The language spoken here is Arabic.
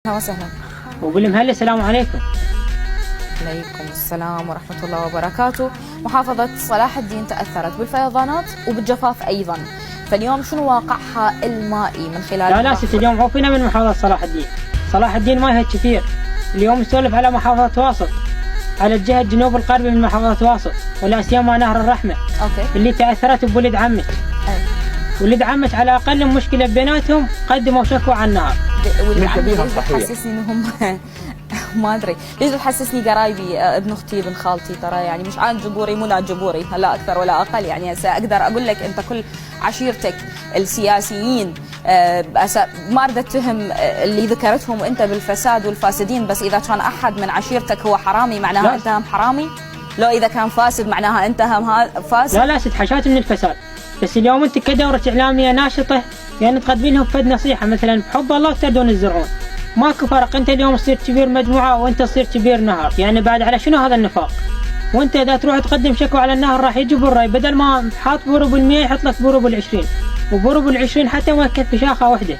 وسهلا. وبالمهل السلام عليكم. عليكم السلام ورحمة الله وبركاته. محافظة صلاح الدين تأثرت بالفيضانات وبالجفاف أيضا، فاليوم شنو واقعها المائي من خلال لا ست، اليوم عوفنا من محافظة صلاح الدين. صلاح الدين ما هي كثير. اليوم نسولف على محافظة واسط، على الجهة الجنوب الغربي من محافظة واسط، ولا سيما نهر الرحمة. أوكي. اللي تأثرت بولد عمك. ولد عمك على أقل مشكلة بيناتهم قدموا شكوى عن النهر. ولد عمي ليش بتحسسني انهم ما ادري ليش بتحسسني قرايبي، ابن اختي ابن خالتي، ترى يعني مش عاد جبوري مو لا جبوري، لا اكثر ولا اقل. يعني هسه اقدر اقول لك انت كل عشيرتك السياسيين، ما اريد اتهم اللي ذكرتهم انت بالفساد والفاسدين، بس اذا كان احد من عشيرتك هو حرامي معناها انت هم حرامي؟ لو اذا كان فاسد معناها انت هم فاسد؟ لا ست، حشات من الفساد، بس اليوم انت كدورة اعلامية ناشطة يعني تقدمين لهم فد نصيحة مثلا بحب الله تردون الزرعون. ماكو فرق، انت اليوم تصير كبير مجموعة وانت تصير كبير نهر، يعني بعد على شنو هذا النفاق؟ وانت اذا تروح تقدم شكوى على النهر راح يجي بالرأي، بدل ما حاط بورو بال100 يحط لك بورو بال20، وبورو بال20 حتى ما يكفي شاخة واحدة.